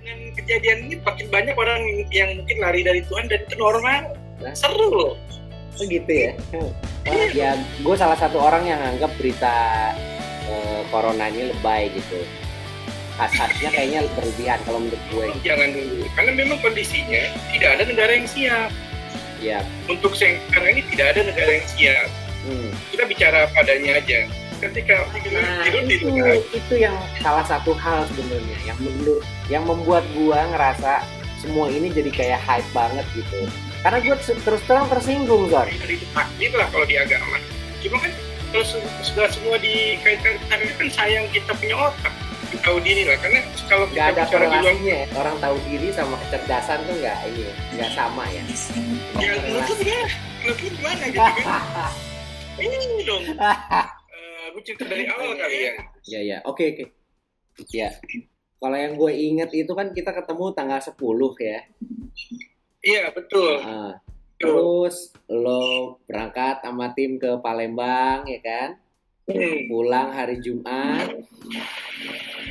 dengan kejadian ini makin banyak orang yang mungkin lari dari Tuhan dan itu normal. Seru loh. Begitu ya. Ya, gue salah satu orang yang anggap berita corona ini lebay gitu. Khas-khasnya kayaknya berlebihan kalau menurut gue. Jangan dulu, karena memang kondisinya tidak ada negara yang siap. Ya. Untuk sekarang ini tidak ada negara yang siap. Kita bicara padanya aja. Ketika itu yang salah satu hal sebenarnya yang membuat gue ngerasa semua ini jadi kayak hype banget gitu. Karena gue terus terang tersinggung, Zon. Itu takdir lah kalau di agama. Cuma kan kalau sudah semua dikaitkan kan sayang kita punya otak. Tahu diri lah, karena kalau nggak ada korelasinya ya. Orang tahu diri sama kecerdasan tuh nggak sama ya. Ya menurut gimana gitu kan? Ini dong. Gue cerita dari awal kali ya. Ya, oke. Ya, kalau yang gue inget itu kan kita ketemu tanggal 10 ya. Iya betul. Terus lo berangkat sama tim ke Palembang ya kan? Pulang hari Jumat.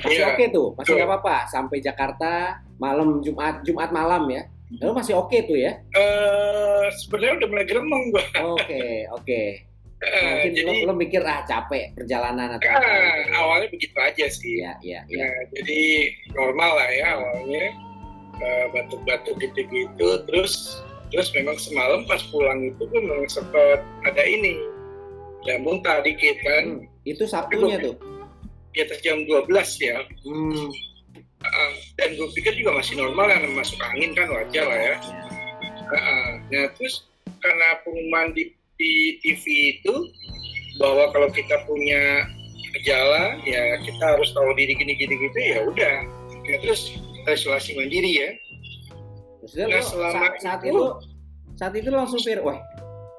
Masih oke tuh, masih nggak apa-apa. Sampai Jakarta malam Jumat malam ya. Lo masih oke tuh ya? Sebenarnya udah mulai gremeng gue. Oke. Mungkin jadi, lo mikir capek perjalanan atau apa? Awalnya begitu aja sih. Iya. Nah, jadi normal lah ya awalnya, batuk-batuk gitu-gitu. Terus memang semalam pas pulang itu pun memang sempat ada ini, ya muntah dikit kan. Itu Sabtunya tuh? Di atas jam 12 ya. Dan gue pikir juga masih normal kan, masuk angin kan wajar lah ya. Nah terus karena pengumuman di TV itu bahwa kalau kita punya gejala ya kita harus tahu diri gini gitu ya udah ya, terus kita isolasi mandiri ya. Nah, saat itu langsung pikir wah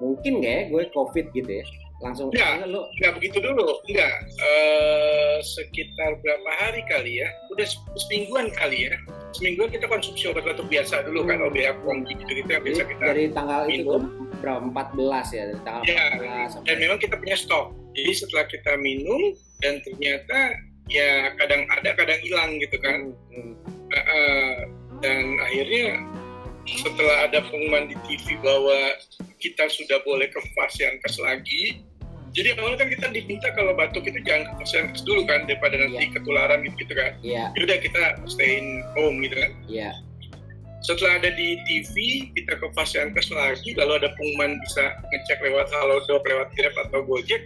mungkin nggak ya gue COVID gitu ya langsung nggak begitu dulu sekitar berapa hari kali ya udah semingguan kali ya semingguan kita konsumsi obat batuk biasa dulu kan OBA gitu yang biasa kita dari tanggal minum. Itu tuh berapa 14 ya dari tanggal 14 dan memang kita punya stok jadi setelah kita minum dan ternyata ya kadang ada kadang hilang gitu kan dan akhirnya setelah ada pengumuman di TV bahwa kita sudah boleh ke Fasiankes lagi. Jadi awalnya kan kita diminta kalau batuk itu jangan ke Fasiankes dulu kan daripada nanti ketularan gitu kan. Yaudah kita stay in home gitu kan. Setelah ada di TV kita ke Fasiankes lagi lalu ada pengumuman bisa ngecek lewat Halodoc, lewat Grab atau Gojek.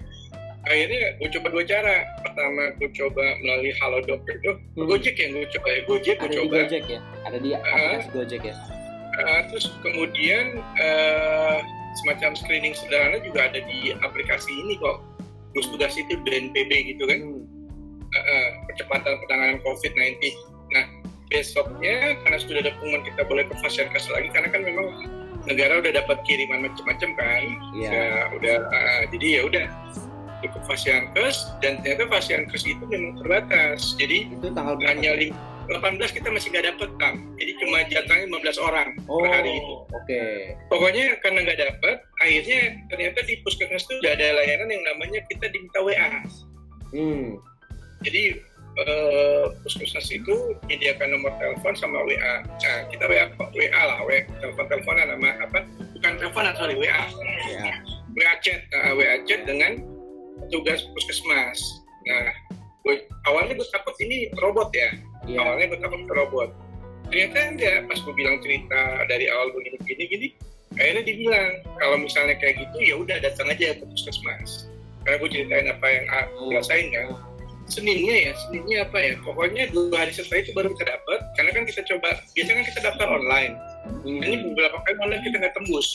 Akhirnya gue coba dua cara. Pertama gue coba melalui Halodoc itu Gojek yang gue coba ya Gojek gue coba. Di Gojek ya? Ada di aplikasi Gojek ya? Terus kemudian semacam screening sederhana juga ada di aplikasi ini kok gugus tugas itu BNPB gitu kan percepatan penanganan COVID-19. Nah besoknya karena sudah ada pengumuman kita boleh ke Fasiankes lagi karena kan memang negara udah dapat kiriman macam-macam kan jadi ya udah ke Fasiankes dan ternyata Fasiankes itu memang terbatas jadi itu tanggal hanya 18 kita masih nggak dapet Tam. Jadi cuma jatahnya 15 orang per hari itu. Pokoknya karena nggak dapet, akhirnya ternyata di puskesmas itu udah ada layanan yang namanya kita diminta WA. Jadi puskesmas itu menyediakan nomor telepon sama WA. Nah, kita WA lah, telepon-teleponan nama apa? Bukan teleponan, sorry WA. WA chat dengan petugas puskesmas. Nah, awalnya gue takut ini robot ya. Awalnya gue takut ke robot. Ternyata enggak, pas gue bilang cerita dari awal gue gini, akhirnya dibilang kalau misalnya kayak gitu ya udah datang aja ke puskesmas. Karena gue ceritain apa yang aku rasain kan. Seninnya apa ya? Pokoknya 2 hari setelah itu baru kita dapat. Karena kan kita coba, biasanya kan kita daftar online. Ini beberapa kali online kita nggak tembus.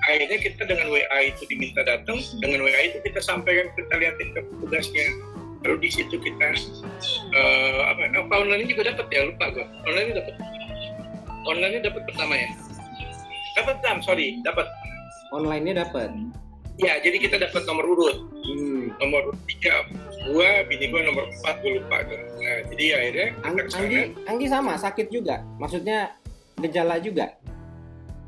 Akhirnya kita dengan WA itu diminta datang, dengan WA itu kita sampaikan, kita liatin ke petugasnya. Lalu di situ kita online juga dapat ya lupa gue. Online dapat pertama ya. Dapat. Online-nya dapat. Ya, jadi kita dapat nomor urut. Nomor 3 gua, bini gua nomor 4 gue lupa tuh. Nah, jadi akhirnya Anggi sama sakit juga. Maksudnya gejala juga.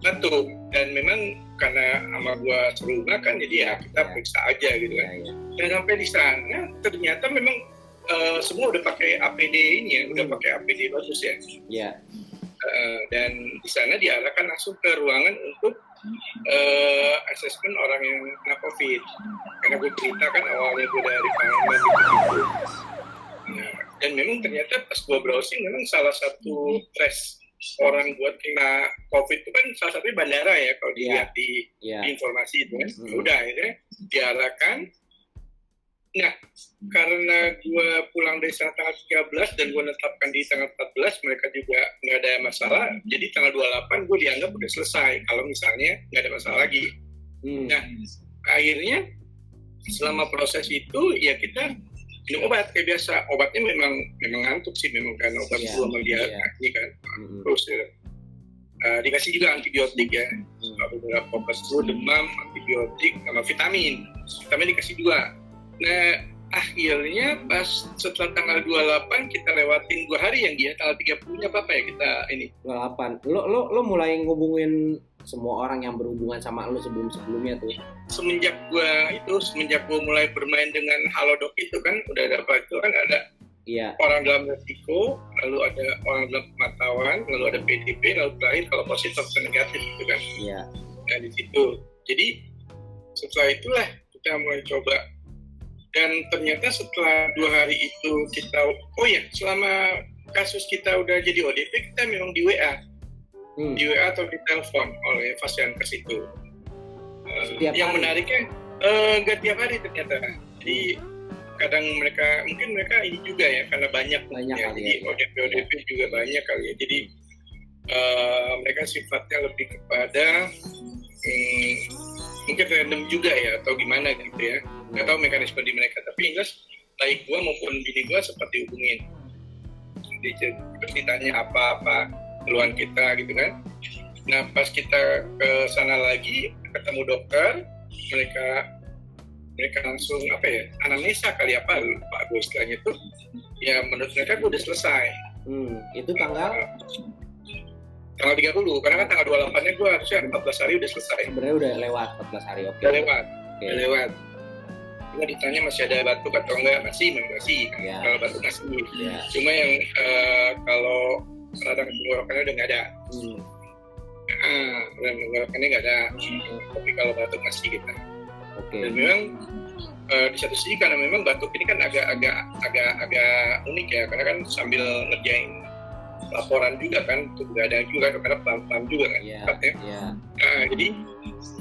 Betul. Dan memang karena sama gua serumah kan jadi ya kita periksa aja gitu kan. Dan sampai di sana ternyata memang semua udah pakai APD ini ya, udah pakai APD bagus ya. Iya. Dan di sana diarahkan langsung ke ruangan untuk asesmen orang yang kena COVID. Karena gue cerita kan awalnya gue dari Palembang gitu. Nah, dan memang ternyata pas gue browsing memang salah satu tes orang buat kena COVID itu kan salah satunya bandara ya kalau dilihat di informasi itu kan. Udah akhirnya diarahkan. Nah, karena gue pulang dari sana tanggal 13 dan gue netapkan di tanggal 14, mereka juga nggak ada masalah. Jadi tanggal 28 gue dianggap udah selesai kalau misalnya nggak ada masalah lagi. Nah, akhirnya selama proses itu ya kita minum obat kayak biasa. Obatnya memang ngantuk sih, memang karena obat gue sama dia ini kan. Terus dikasih juga antibiotik ya. Beberapa obat flu, demam, antibiotik sama vitamin. Vitamin dikasih juga. Nah, akhirnya pas setelah tanggal 28 kita lewatin 2 hari yang dia tanggal 30-nya apa ya kita ini. 28. Lo mulai ngubungin semua orang yang berhubungan sama lo sebelumnya tuh. Semenjak gue mulai bermain dengan Halodoc itu kan udah ada apa itu kan ada orang dalam resiko, lalu ada orang dalam pemantauan, lalu ada PDP, lalu terakhir kalau positif atau negatif gitu kan. Iya. Nah di situ. Jadi setelah itulah kita mulai coba. Dan ternyata setelah 2 hari itu kita, selama kasus kita udah jadi ODP, kita memang di WA. Di WA atau di telepon oleh Fasiankes itu. Yang menariknya, nggak tiap hari ternyata. Jadi kadang mungkin mereka ini juga ya, karena banyak ya. Jadi ODP juga banyak kali ya. Jadi mereka sifatnya lebih kepada mungkin random juga ya atau gimana gitu ya, nggak tahu mekanisme di mereka, tapi jelas baik gua maupun bini gua sempat dihubungin, ditanya apa keluhan kita gitu kan. Nah pas kita ke sana lagi ketemu dokter, mereka langsung anamnesa kali apa lupa gue istilahnya tuh ya, menurut mereka gue udah selesai. Itu tanggal 30, karena kan tanggal 28-nya gue harusnya 14 hari udah selesai. Sebenarnya udah lewat 14 hari, oke. Udah lewat. Cuma ditanya masih ada batuk atau enggak, masih. Kalau batuk masih. Cuma yang kalau radang tenggorokannya udah nggak ada. Radang tenggorokannya nggak ada. Tapi kalau batuk masih kita. Dan memang di satu sisi karena memang batuk ini kan agak unik ya, karena kan sambil ngerjain laporan juga kan, itu nggak ada juga karena pelan-pelan juga kan tempatnya. Nah jadi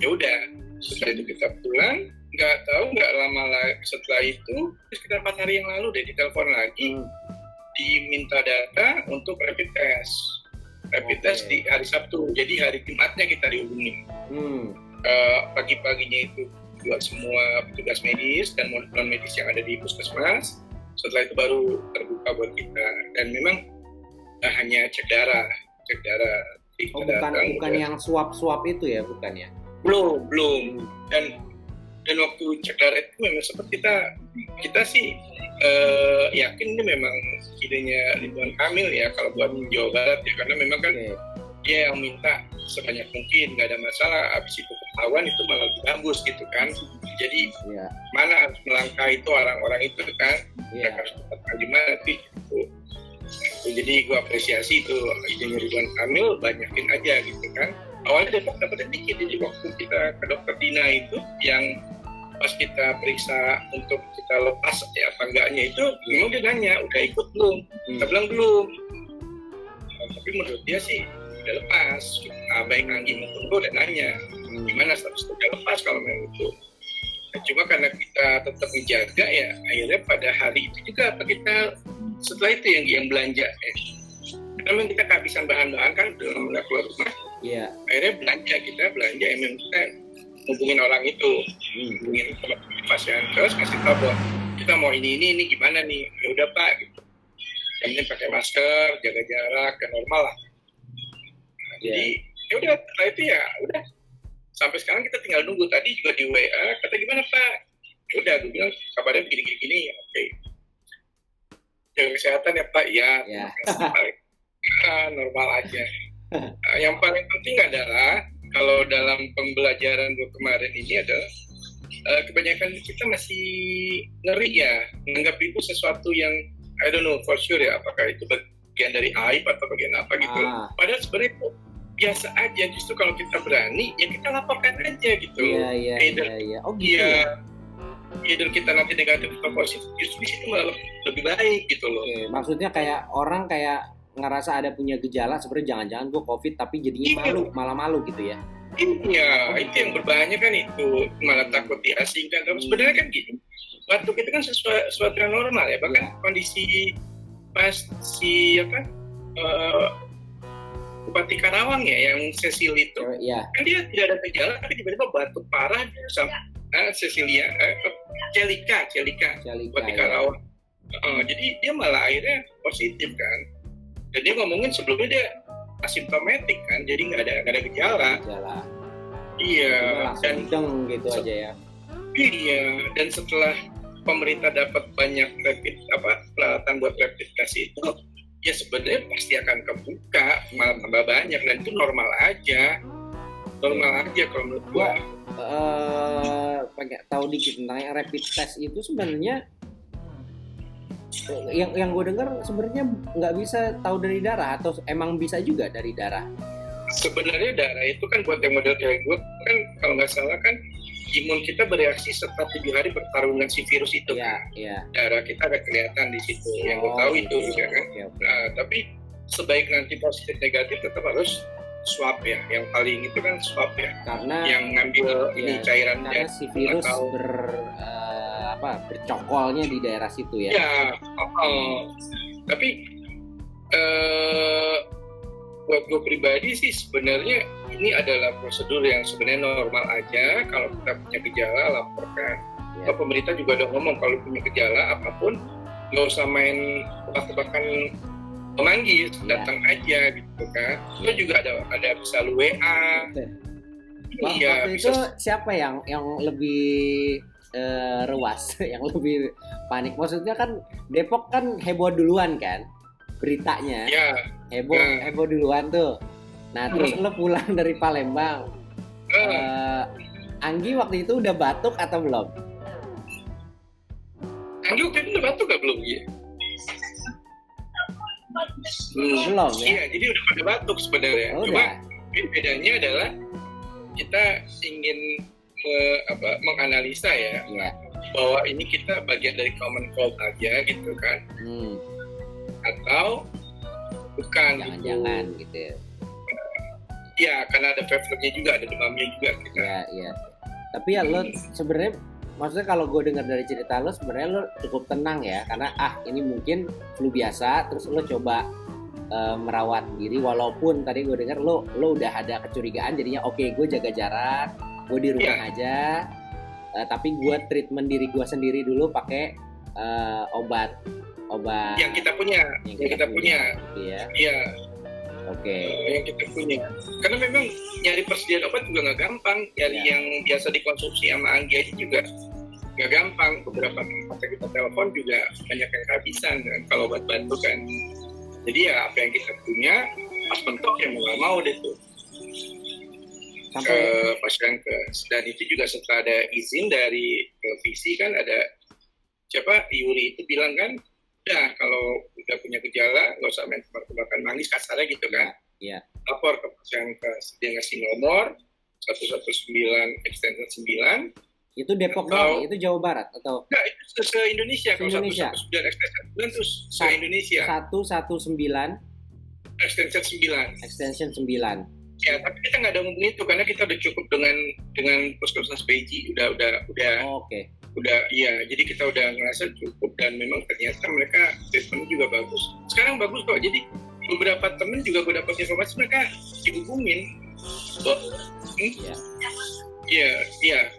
ya udah setelah itu kita pulang, nggak lama lagi setelah itu sekitar 4 hari yang lalu ditelepon lagi, diminta data untuk rapid test di hari Sabtu. Jadi hari Jumatnya kita dihubungi. Pagi-paginya itu buat semua petugas medis dan non medis yang ada di puskesmas. Setelah itu baru terbuka buat kita, dan memang hanya cek darah. Bukan yang swab itu ya, bukan ya? Belum. Dan waktu cek darah itu memang seperti kita sih yakin ini memang idenya Ridwan Kamil ya kalau buat Jawa Barat ya, karena memang kan dia yang minta sebanyak mungkin, nggak ada masalah. Habis itu ketahuan itu malah lebih bagus gitu kan. Jadi mana harus melangkah itu orang-orang itu kan, mereka harus tetap gimana sih gitu. Jadi gue apresiasi itu idenya Ridwan Kamil, banyakin aja gitu kan. Awalnya Depok dapetnya dikit, jadi waktu kita ke dokter Dina itu yang pas kita periksa untuk kita lepas ya apa enggaknya itu, memang dia nanya udah ikut belum? Kita bilang belum. Tapi menurut dia sih udah lepas. Baik Anggi maupun gue udah nanya gimana status udah lepas kalau memang itu. Cuma karena kita tetap menjaga ya, akhirnya pada hari itu juga kita setelah itu yang belanja karena memang kita kehabisan bahan-bahan kan udah nggak keluar rumah. Akhirnya kita belanja memang kita hubungin orang itu, hubungin Fasiankes, kasih tahu bahwa kita mau ini gimana nih, ya udah Pak gitu. Yang penting pakai masker, jaga jarak, dan normal lah. Jadi ya udah, setelah itu ya udah. Sampai sekarang kita tinggal nunggu. Tadi juga di WA, kata gimana Pak? Ya udah, gue bilang kabarnya begini, oke. Jaga kesehatan ya Pak, ya. Normal aja. Yang paling penting adalah kalau dalam pembelajaran gue kemarin ini adalah kebanyakan kita masih ngeri ya, menganggap itu sesuatu yang I don't know for sure ya, apakah itu bagian dari aib atau bagian apa gitu. Padahal sebenarnya itu biasa aja, justru kalau kita berani ya kita laporkan aja gitu. Iya. Oh gitu ya. Either kita nanti negatif atau positif, justru di situ malah lebih baik gitu loh. Maksudnya kayak orang kayak ngerasa ada punya gejala, sebenarnya jangan-jangan gue COVID tapi jadinya malah malu gitu ya. Iya, itu yang berbahaya kan, itu malah takut diasingkan. Tapi sebenarnya kan gini, batuk itu kan sesuatu yang normal ya. Bahkan kondisi pas si Bupati Karawang ya, yang Cecil itu, kan dia tidak ada gejala, tapi tiba-tiba batuk parah sama Celika Bupati Karawang. Jadi dia malah akhirnya positif kan. Dan dia ngomongin sebelumnya dia asimptomatik kan, jadi nggak ada gejala. Iya, dan gitu aja ya. Iya, dan setelah pemerintah dapat banyak peralatan buat rapid test itu, ya sebenarnya pasti akan kebuka, malah tambah banyak, dan itu normal aja kalau menurut gua. Pengen tahu dikit tentang rapid test itu sebenarnya. Yang gue dengar sebenarnya nggak bisa tahu dari darah, atau emang bisa juga dari darah? Sebenarnya darah itu kan buat yang model kayak gue kan, kalau nggak salah kan imun kita bereaksi setelah 7 hari bertarung dengan si virus itu kan. Darah kita ada kelihatan di situ, yang gue tahu itu ya kan. Nah, tapi sebaik nanti positif negatif tetap harus swab ya, yang paling itu kan swab ya, karena yang ngambil ini cairan karena si virus bercokolnya di daerah situ ya. Tapi buat gue pribadi sih sebenarnya ini adalah prosedur yang sebenarnya normal aja. Kalau kita punya gejala laporkan. Pemerintah juga udah ngomong kalau punya gejala apapun nggak usah main tebak-tebakan memanggil, datang aja gitu kan. Itu juga ada bisa WA. Waktu itu siapa yang lebih rewas, yang lebih panik? Maksudnya kan Depok kan heboh duluan kan beritanya. Heboh duluan tuh. Nah terus lo pulang dari Palembang, Anggi waktu itu udah batuk atau belum? Anggi waktu itu udah batuk gak belum ya? Belum ya? Iya, jadi udah pada batuk sebenarnya. Cuma bedanya adalah kita ingin menganalisa ya, bahwa ini kita bagian dari common cold aja gitu kan, atau bukan? Jangan-jangan gitu ya. Ya, karena ada fevernya juga, ada demamnya juga kita. Iya. Tapi ya lo sebenarnya, maksudnya kalau gue dengar dari cerita lo, sebenarnya lo cukup tenang ya, karena ini mungkin flu biasa, terus lo coba merawat diri, walaupun tadi gue dengar lo udah ada kecurigaan, jadinya oke, gue jaga jarak, gue di rumah aja, tapi gue treatment diri gue sendiri dulu pakai obat yang kita punya. Iya. Oke. Yang kita punya. Karena memang nyari persediaan obat juga nggak gampang. Nyari yang biasa dikonsumsi sama Anggi aja juga nggak gampang. Beberapa tempat yang kita telepon juga banyak yang kehabisan kan, kalau obat batuk kan. Jadi ya apa yang kita punya pas mentok yang mau deh tuh. Pasienkes. Dan itu juga setelah ada izin dari televisi kan, ada Yuri itu bilang kan, udah kalau udah punya gejala nggak usah main tebak-tebakan manggis, kasarnya gitu kan. Lapor ke Pasienkes, dia ngasih nomor 119 extension 9. Itu Depok doang, itu Jawa Barat atau? Enggak, itu se-Indonesia. Kalau 119 extension 9 itu se-Indonesia. 119 extension 9. Ya, tapi kita nggak ada ngomong itu karena kita udah cukup dengan puskesmas PJ, udah. Udah, iya. Jadi kita udah ngerasa cukup, dan memang ternyata mereka treatment juga bagus. Sekarang bagus kok. Jadi beberapa temen juga gue dapat informasi mereka dihubungin. Iya.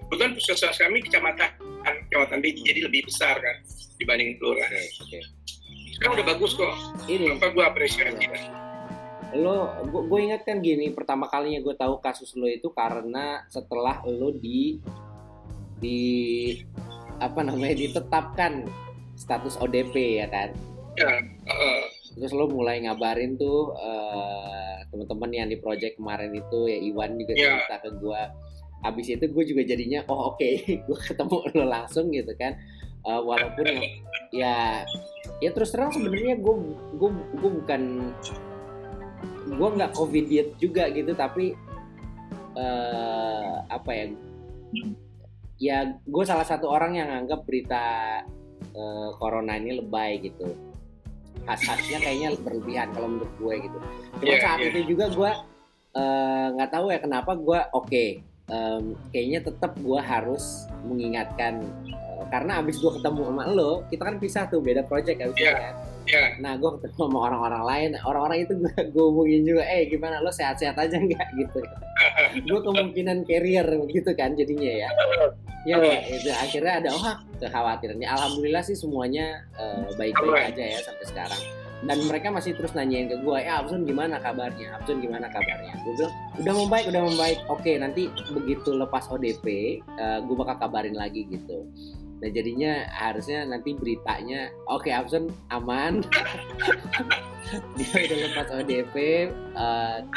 Kebetulan puskesmas kami kecamatan PJ, jadi lebih besar kan dibanding kelurahan. Sekarang udah bagus kok. Apa gue apresiasi. Gue ingat kan gini, pertama kalinya gue tahu kasus lo itu karena setelah lo ditetapkan status ODP ya kan. Terus lo mulai ngabarin tuh teman-teman yang di project kemarin itu ya, Iwan juga cerita ke gue. Abis itu gue juga jadinya oke, gue ketemu lo langsung gitu kan. Walaupun ya terus terang sebenarnya gue bukan, gue nggak covidiot juga gitu, tapi apa ya gue salah satu orang yang anggap berita corona ini lebay gitu, khas-khasnya kayaknya berlebihan kalau menurut gue gitu. Cuma saat itu juga gue nggak tahu ya kenapa gue kayaknya tetap gue harus mengingatkan, karena abis gue ketemu sama lo, kita kan pisah tuh, beda project abis itu kan. Nah gue ketemu sama orang-orang lain, orang-orang itu gue hubungin juga, gimana lo sehat-sehat aja nggak gitu. Gue kemungkinan carrier gitu kan jadinya ya. Ya itu akhirnya ada kekhawatirannya. Alhamdulillah sih semuanya baik-baik aja ya sampai sekarang. Dan mereka masih terus nanyain ke gue, Absun gimana kabarnya? Gue bilang udah membaik. Oke, nanti begitu lepas ODP, gue bakal kabarin lagi gitu. Nah jadinya harusnya nanti beritanya, oke, Absun aman. Dia udah lepas ODP.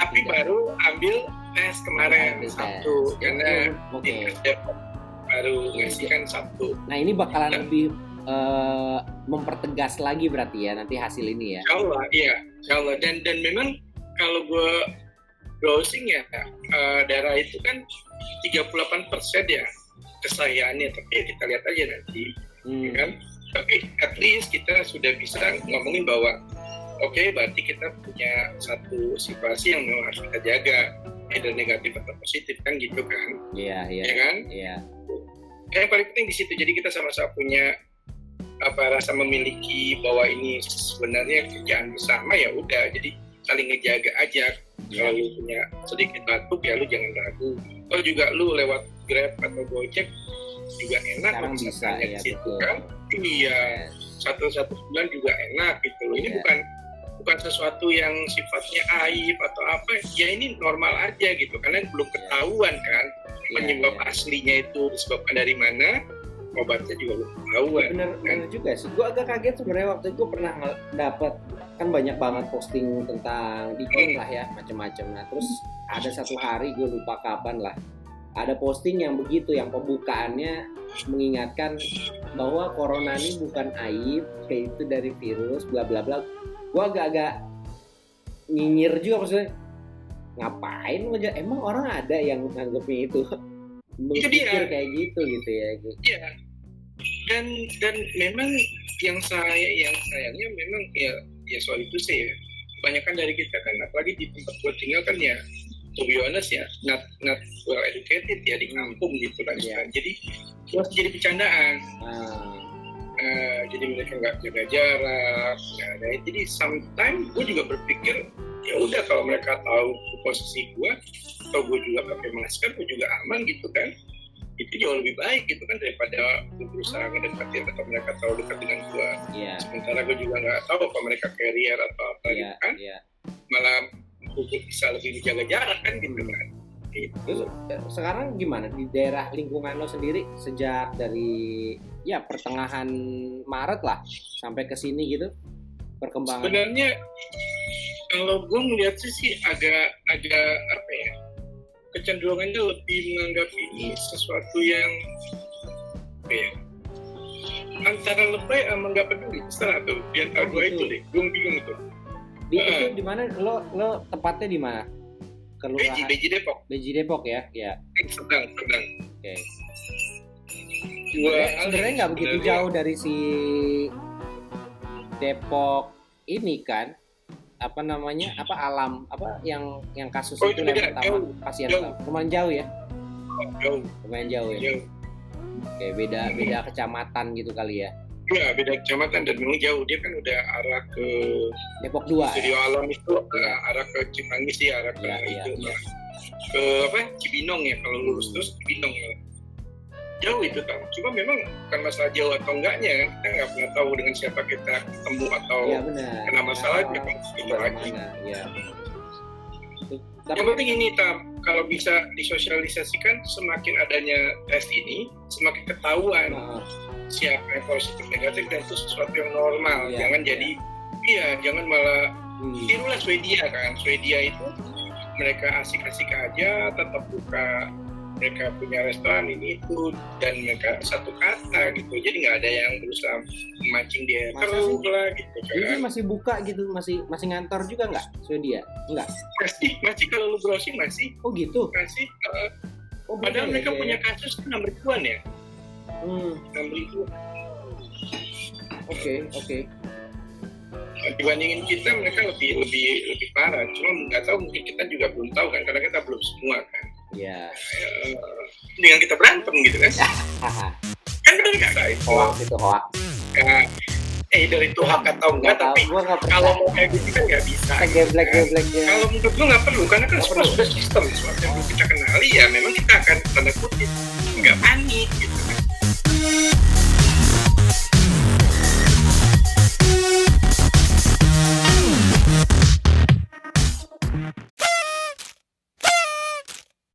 Tapi baru ambil tes kemarin Sabtu, karena baru ngasihkan Sabtu. Nah ini bakalan lebih mempertegas lagi berarti ya nanti hasil ini ya. Insya Allah. Dan memang kalau gue browsing ya, darah itu kan 38% ya kesahihannya, tapi ya kita lihat aja nanti, kan. Tapi at least kita sudah bisa ngomongin bahwa berarti kita punya satu situasi yang memang harus kita jaga, either negatif atau positif kan gitu kan. Iya kan? Iya. Yang paling penting di situ, jadi kita sama-sama punya rasa memiliki bahwa ini sebenarnya kerjaan bersama, ya udah, jadi saling ngejaga aja. Kalau lu punya sedikit batuk ya lu jangan ragu. Kalau juga lu lewat Grab atau Gojek juga enak, sekarang bisa ya, situ kan. Iya, satu bulan juga enak gitu loh. Ini bukan sesuatu yang sifatnya aib atau apa, ya ini normal aja gitu, karena belum ketahuan kan penyebab aslinya itu disebabkan dari mana, obatnya juga belum ketahuan. Bener juga sih, gue agak kaget sebenarnya waktu itu pernah dapat, kan banyak banget posting tentang dikun lah ya, macam-macam. Nah terus ada satu hari gue lupa kapan lah, ada posting yang begitu, yang pembukaannya mengingatkan bahwa corona ini bukan aib, kayak itu dari virus, bla bla bla. Gue agak nyinyir juga, maksudnya ngapain aja, emang orang ada yang nganggepnya itu berpikir kayak gitu ya. Iya. Dan memang yang sayangnya memang ya soal itu sih ya. Kebanyakan dari kita kan, apalagi di tempat gue tinggal kan ya, to be honest ya, not well educated ya, di kampung gitu kan. Jadi masih jadi bercandaan. Jadi mereka nggak jaga jarak. Jadi sometimes gue juga berpikir, ya udah kalau mereka tahu posisi gue, atau gue juga pakai masker, gue juga aman gitu kan. Itu jauh lebih baik gitu kan, daripada gue berusaha ngedekatin atau mereka terlalu dekat dengan gue. Sementara gue juga nggak tahu apa mereka carrier atau apa gitu kan. Malah gue bisa lebih menjaga jarak kan gitu kan. Terus sekarang gimana di daerah lingkungan lo sendiri sejak dari pertengahan Maret lah sampai ke sini gitu, perkembangan? Sebenarnya kalau gue melihat sih agak apa ya, kecenderungannya lebih menganggap ini sesuatu yang antara lebay sama nggak peduli, terserah tuh di antara dua itu deh, gue bingung itu. Itu di mana lo tempatnya di mana? Kelurahan Beji Depok. Beji Depok ya. Sedang. Oke. Sebenarnya nggak begitu jauh dari si Depok ini kan, apa namanya, alam yang kasus itu yang pertama pasien lumayan jauh ya. Lumayan jauh ya. Oke, beda kecamatan gitu kali ya. Iya, beda kecamatan dan memang jauh. Dia kan udah arah ke Depok 2. Studio Alam itu arah ke Cimanggis sih, arah ke itu. Ke Cibinong ya, kalau lurus terus Cibinong ya. Jauh itu kan. Cuma memang bukan masalah jauh atau enggaknya kan. Kita nggak pernah tahu dengan siapa kita ketemu atau kena masalah kan itu lagi. Iya. Yang penting ini kalau bisa disosialisasikan, semakin adanya tes ini, semakin ketahuan siapa yang positif negatif, dan itu sesuatu yang normal. Jangan jadi jangan malah tirulah Swedia kan. Swedia itu mereka asik-asik aja, tetap buka mereka punya restoran ini itu dan mereka satu kata gitu, jadi nggak ada yang berusaha memancing dia terus lah gitu kan. Jadi masih buka gitu, masih ngantor juga nggak Swedia? Nggak? Masih kalau lu browsing masih. Oh gitu? Masih. Padahal mereka punya kasus 6 ribuan ya. 6 ribu. Oke. Dibandingin kita mereka lebih parah. Cuma nggak tahu, mungkin kita juga belum tahu kan karena kita belum semua kan. Iya. Dengan kita berantem gitu kan. Kan kita nggak tahu itu. Hoax. Either itu hak atau enggak, tapi kalau mau kayak gitu kan nggak bisa. Geblek. Kalau menurut gue nggak perlu karena kan semua sudah sistem, sesuatu yang belum kita kenali ya memang kita akan tanda kutip